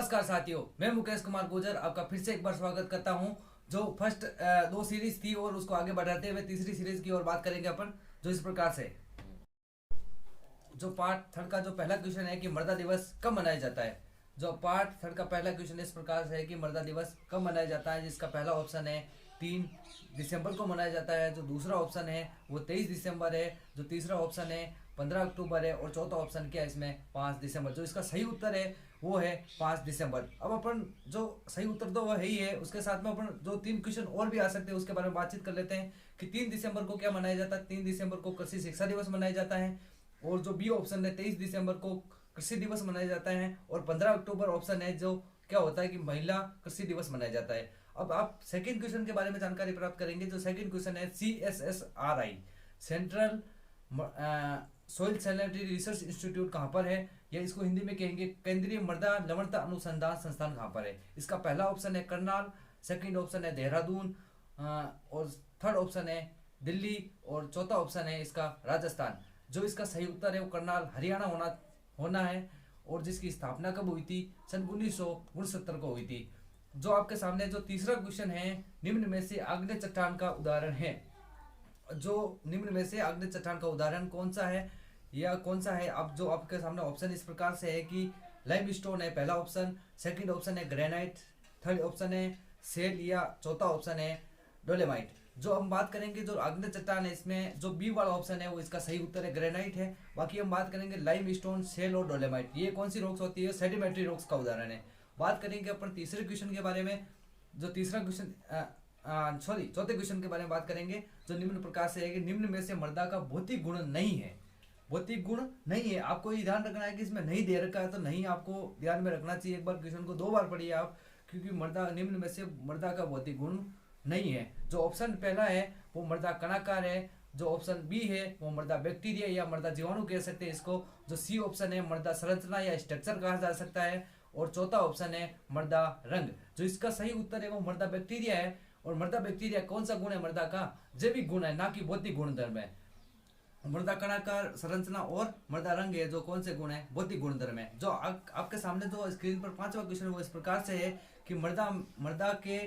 नमस्कार साथियों, मैं मुकेश कुमार गुजर आपका फिर से एक बार स्वागत करता हूं। जो फर्स्ट दो सीरीज थी और उसको आगे बढ़ाते हुए तीसरी सीरीज की ओर बात करेंगे अपन। जो इस प्रकार से जो पार्ट थर्ड का जो पहला क्वेश्चन है कि मर्दा दिवस कब मनाया जाता है। जो पार्ट थर्ड का पहला क्वेश्चन इस प्रकार से है कि मर्दा दिवस कब मनाया जाता है, जिसका पहला ऑप्शन है 3 दिसंबर को मनाया जाता है। जो दूसरा ऑप्शन है वो 23 दिसंबर है। जो तीसरा ऑप्शन है 15 अक्टूबर है। और चौथा ऑप्शन क्या है इसमें 5 दिसंबर। जो इसका सही उत्तर है वो है 5 दिसंबर। अब अपन जो सही उत्तर तो वह ही है, उसके साथ में अपन जो 3 क्वेश्चन और भी आ सकते हैं उसके बारे में बातचीत कर लेते हैं कि 3 दिसंबर को क्या मनाया जाता है। 3 दिसंबर को कृषि शिक्षा दिवस मनाया जाता है। और जो बी ऑप्शन है 23 दिसंबर को कृषि दिवस मनाया जाता है। और 15 अक्टूबर ऑप्शन है जो क्या होता है कि महिला कृषि दिवस मनाया जाता है। अब आप सेकंड क्वेश्चन के बारे में जानकारी प्राप्त करेंगे। जो सेकंड क्वेश्चन है CSSRI central soil salinity research institute कहाँ पर है, या इसको हिंदी में कहेंगे केंद्रीय मृदा लवणता अनुसंधान संस्थान कहाँ पर है। इसका पहला ऑप्शन है करनाल, सेकंड ऑप्शन है देहरादून, और थर्ड ऑप्शन है दिल्ली, और चौथा ऑप्शन है इसका राजस्थान। जो इसका सही उत्तर है वो करनाल हरियाणा होना होना है। और जिसकी स्थापना कब हुई थी, सन 1969 को हुई थी। जो आपके सामने जो तीसरा क्वेश्चन है, निम्न में से आग्नेय चट्टान का उदाहरण है। जो निम्न में से आग्नेय चट्टान का उदाहरण कौन सा है या कौन सा है। अब जो आपके सामने ऑप्शन इस प्रकार से है कि लाइमस्टोन है पहला ऑप्शन, सेकंड ऑप्शन है ग्रेनाइट, थर्ड ऑप्शन है सेल, या चौथा ऑप्शन है डोलेमाइट। जो हम बात करेंगे जो आग्नेय चट्टान है इसमें जो बी वाला ऑप्शन है वो इसका सही उत्तर है ग्रेनाइट है। बाकी हम बात करेंगे लाइमस्टोन, सेल और डोलेमाइट, ये कौन सी रॉक्स होती है, सेडिमेंट्री रॉक्स का उदाहरण है। बात करेंगे अपन तीसरे क्वेश्चन के बारे में। जो तीसरा क्वेश्चन चौथे क्वेश्चन के बारे में बात करेंगे जो निम्न प्रकार से है कि निम्न में से मृदा का भौतिक गुण नहीं है। भौतिक गुण नहीं है, आपको ये ध्यान रखना है कि इसमें नहीं दे रखा है तो नहीं आपको ध्यान में रखना चाहिए। एक बार क्वेश्चन को 2 बार पढ़िए आप, क्योंकि मृदा निम्न में से मृदा का भौतिक गुण नहीं है। जो ऑप्शन पहला है वो मृदा कणाकार है। जो ऑप्शन बी है वो मृदा बैक्टीरिया या मृदा जीवाणु कह सकते हैं इसको। जो सी ऑप्शन है मृदा संरचना या स्ट्रक्चर कहा जा सकता है। और चौथा ऑप्शन है मृदा रंग। जो इसका सही उत्तर है वो मृदा बैक्टीरिया है। और मृदा बैक्टीरिया कौन सा गुण है, मृदा का जैविक गुण है, ना कि भौतिक गुणधर्म है। मृदा कणाकार, संरचना और मृदा रंग है जो कौन से गुण है, भौतिक गुणधर्म है। जो आपके सामने जो स्क्रीन पर पांचवा क्वेश्चन वो इस प्रकार से है कि मृदा मृदा के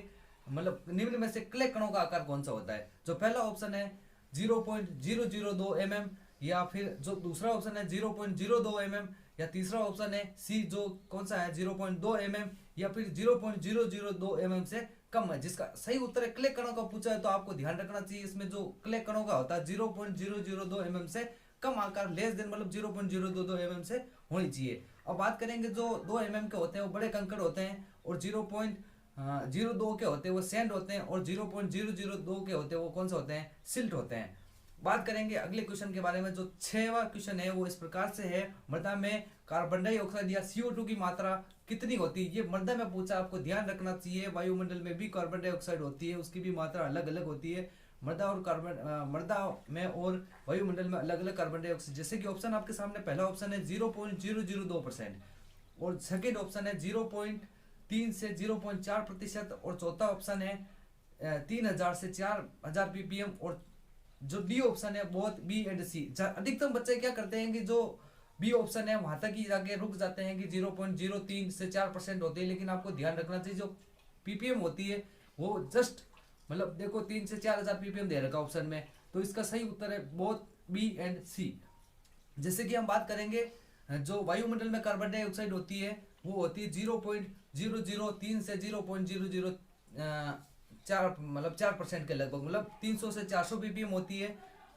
मतलब निम्न में से क्ले कणों का आकार कौन सा होता है। जो पहला ऑप्शन है 0.002 mm, या फिर जो दूसरा ऑप्शन है 0.02 mm, या तीसरा ऑप्शन है सी जो कौन सा है 0.2 mm, या फिर 0.002 mm से कम है। जिसका सही उत्तर है क्ले कणों का पूछा है तो आपको ध्यान रखना चाहिए इसमें जो क्ले कणों का होता है 0.002 mm से कम आकार, लेस देन मतलब 0.022 mm से होनी चाहिए। अब बात करेंगे जो 2 mm के होते हैं वो बड़े कंकड़ होते हैं, और 0.02 के होते हैं वो सैंड होते हैं, और 0.002 के होते हैं वो कौन से होते हैं, सिल्ट होते हैं। बात करेंगे अगले क्वेश्चन के बारे में। जो 6वां क्वेश्चन है वो इस प्रकार से है, मृदा में कार्बन डाइऑक्साइड या CO2 की मात्रा कितनी होती है। ये मृदा में पूछा, आपको ध्यान रखना चाहिए। वायुमंडल में भी कार्बन डाइऑक्साइड होती है, उसकी भी मात्रा अलग अलग होती है। मृदा में और वायुमंडल में अलग अलग कार्बन डाइऑक्साइड। जैसे कि ऑप्शन आपके सामने पहला ऑप्शन है 0.002%, और सेकेंड ऑप्शन है 0.3 से 0.4%, और चौथा ऑप्शन है 3000 से 4000 ppm, और जो डी ऑप्शन है बहुत बी एंड सी। अधिकतम बच्चे क्या करते हैं कि जो बी ऑप्शन है वहां तक ही जाके रुक जाते हैं कि 0.03 से 4% होती है। लेकिन आपको ध्यान रखना चाहिए जो पीपीएम होती है वो जस्ट मतलब देखो 3 से 4000 ppm दे रखा ऑप्शन में, तो इसका सही उत्तर है बोथ बी एंड सी। जैसे कि हम बात करेंगे जो वायुमंडल में कार्बन डाइऑक्साइड होती है वो होती है 0.003 से 4% के लगभग, मतलब 300 से 400 ppm होती है।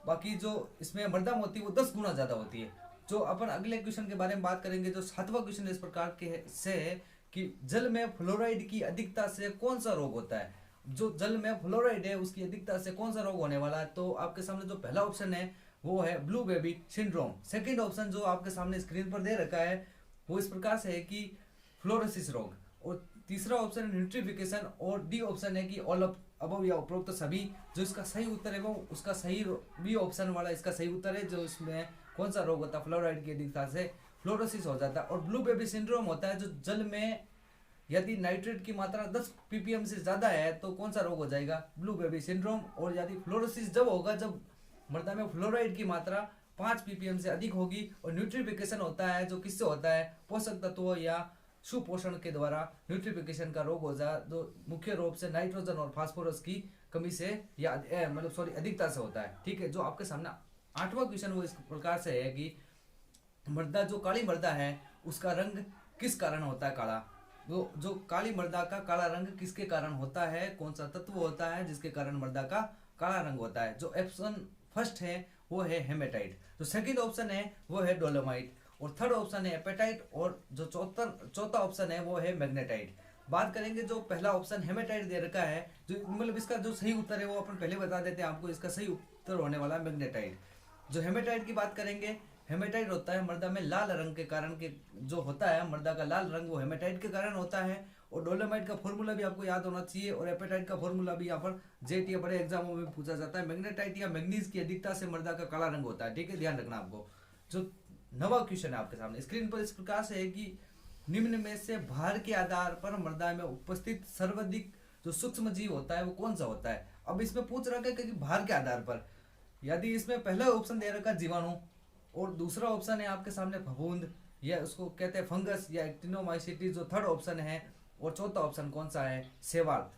बाकी जो इसमें मृदा होती है वो 10 गुना ज्यादा होती है। जो अपन अगले क्वेश्चन के बारे में बात करेंगे। जो 7वां क्वेश्चन इस प्रकार के से है कि जल में फ्लोराइड की अधिकता से कौन सा रोग होता है। जो जल में फ्लोराइड है उसकी अधिकता से कौन सा रोग होने वाला है। तो आपके सामने जो पहला ऑप्शन है वो है blue baby syndrome. Second option जो आपके सामने स्क्रीन पर दे रखा है वो इस प्रकार से है कि फ्लोरोसिस रोग, और तीसरा ऑप्शन है न्यूट्रिफिकेशन, और डी ऑप्शन है कि ऑल ऑफ अबव या उपरोक्त तो सभी। जो इसका सही उत्तर है वो उसका सही बी ऑप्शन वाला इसका सही उत्तर है। जो इसमें कौन सा रोग होता है फ्लोराइड की अधिकता से, फ्लोरोसिस हो जाता है। और ब्लू बेबी सिंड्रोम होता है जो जल में यदि नाइट्रेट की मात्रा 10 ppm से ज्यादा है तो कौन सा रोग हो जाएगा, ब्लू बेबी सिंड्रोम। और यदि फ्लोरोसिस जब होगा जब मृदा में फ्लोराइड की मात्रा 5 ppm से अधिक होगी। और न्यूट्रिफिकेशन होता है जो किससे होता है, पोषक तत्वों या सुपोषण के द्वारा न्यूट्रिफिकेशन का रोग हो जाए, जो मुख्य रूप से नाइट्रोजन और फास्फोरस की कमी से या अधिकता से होता है। ठीक है, जो आपके सामने 8वां क्वेश्चन वो इस प्रकार से है कि मृदा, जो काली मृदा है उसका रंग किस कारण होता है काला। जो काली मृदा का काला रंग किसके कारण होता है, कौन सा तत्व होता है जिसके कारण मृदा का काला रंग होता है। जो ऑप्शन फर्स्ट है वो है हेमेटाइट, जो सेकंड ऑप्शन है वो है डोलोमाइट, और थर्ड ऑप्शन है एपेटाइट, और जो चौथा ऑप्शन है वो है मैग्नेटाइट। बात करेंगे जो पहला ऑप्शन हेमेटाइट दे रखा है, जो मतलब इसका जो सही उत्तर है वो अपन पहले बता देते हैं आपको। इसका सही उत्तर होने वाला है मैग्नेटाइट। जो हेमेटाइट की बात करेंगे, हेमेटाइट होता है मृदा में लाल रंग के कारण के, जो होता है मृदा का लाल रंग वो हेमेटाइट के कारण होता है। और डोलोमाइट का फॉर्मूला भी आपको याद होना चाहिए, और एपेटाइट का फॉर्मूला भी यहाँ पर जेट या बड़े एग्जामों में पूछा जाता है। मैग्नेटाइट या मैग्नीज की अधिकता से मृदा का काला रंग होता है। ठीक है, ध्यान रखना आपको। जो 9वां क्वेश्चन है आपके सामने स्क्रीन पर इस प्रकार से है कि निम्न में से भार के आधार पर मृदा में उपस्थित सर्वाधिक जो सूक्ष्म जीव होता है वो कौन सा होता है। अब इसमें पूछ रखा है कि भार के आधार पर, यदि इसमें पहला ऑप्शन दे रखा जीवाणु, और दूसरा ऑप्शन है आपके सामने फफूंद, या उसको कहते हैं फंगस या एक्टिनोमाइसीटी, जो थर्ड ऑप्शन है, और चौथा ऑप्शन कौन सा है, शैवाल।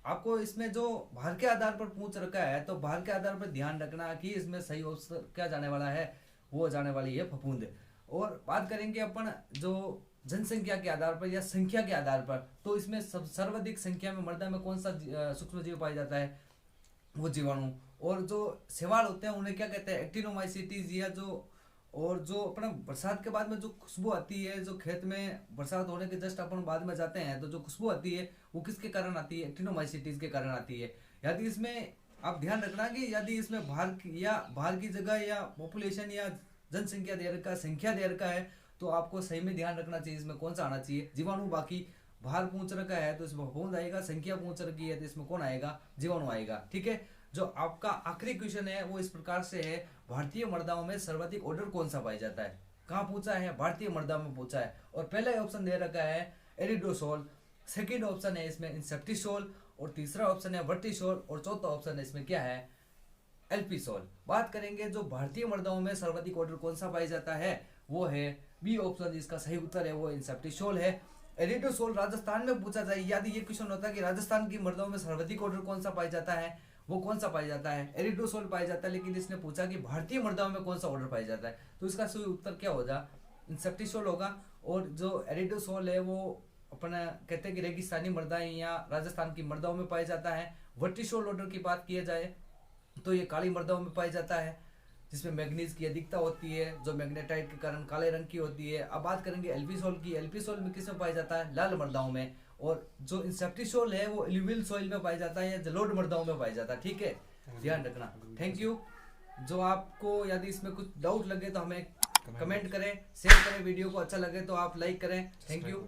आपको इसमें जो भार के आधार पर पूछ रखा है, तो भार के आधार पर ध्यान रखना कि इसमें सही ऑप्शन क्या जाने वाला है, वो जाने वाली है फफूंद। और बात करेंगे अपन जो जनसंख्या के आधार पर या संख्या के आधार पर, तो इसमें सर्वाधिक संख्या में मृदा में कौन सा सूक्ष्म जीव पाया जाता है, वो जीवाणु। और जो शैवाल होते हैं उन्हें क्या कहते हैं, एक्टिनोमाइसीटीज, या जो और जो अपना बरसात के बाद में जो खुशबू आती है, जो खेत में बरसात होने के जस्ट अपन बाद में जाते हैं तो जो खुशबू आती है वो किसके कारण आती है, एक्टिनोमाइसीटीज के कारण आती है। यदि इसमें आप ध्यान रखना कि यदि इसमें भार की जगह या पॉपुलेशन या जनसंख्या दे रखा, संख्या दे रखा है, तो आपको सही में ध्यान रखना चाहिए इसमें कौन सा आना चाहिए, जीवाणु। बाकी भार पूछ रखा है तो इसमें फफूंद आएगा, संख्या पूछ रखी है तो इसमें कौन आएगा, जीवाणु आएगा। ठीक है, जो आपका आखिरी क्वेश्चन है वो इस प्रकार से है, भारतीय मृदाओं में सर्वाधिक ऑर्डर कौन सा पाया जाता है। कहाँ पूछा है, भारतीय मृदा में पूछा है। और पहला ऑप्शन दे रखा है एरिडोसोल, सेकंड ऑप्शन है इसमें इंसेप्टिसोल, और तीसरा ऑप्शन है वर्टिसोल, और चौथा ऑप्शन है इसमें क्या है, एल्पिसोल। बात करेंगे जो भारतीय मृदाओं में सर्वाधिक ऑर्डर कौन सा पाया जाता है, वो है बी ऑप्शन, जिसका सही उत्तर है वो इंसेप्टिसोल है। एरिडोसोल राजस्थान में पूछा जाए, यदि ये क्वेश्चन होता है कि राजस्थान की मृदाओं में सर्वाधिक ऑर्डर कौन सा पाया जाता है, वो कौन सा पाया जाता है, एरिडोसोल पाया जाता है। लेकिन इसने पूछा कि भारतीय मृदाओं में कौन सा ऑर्डर पाया जाता है, तो इसका सही उत्तर क्या होगा, इंसेप्टिसोल होगा। और जो एरिडोसोल है वो अपना कहते हैं कि रेगिस्तानी मृदाएं या राजस्थान की मृदाओं में पाया जाता है। वर्टिसोल ऑर्डर की बात की जाए तो ये काली मृदाओं में पाया जाता है, जिसमें मैग्नीज की अधिकता होती है, जो मैग्नेटाइट के कारण काले रंग की होती है। अब बात करेंगे एल्पिसोल की, एल्पिसोल में किस में पाया जाता है, लाल मृदाओं में। और जो इंसेप्टिसोल है वो एल्यूवियल सॉइल में पाया जाता है या जलोढ़ मृदाओं में पाया जाता है। ठीक है, ध्यान रखना। Thank you. जो आपको यदि इसमें कुछ डाउट लगे तो हमें कमेंट करें, शेयर करें, वीडियो को अच्छा लगे तो आप लाइक करें। Thank you.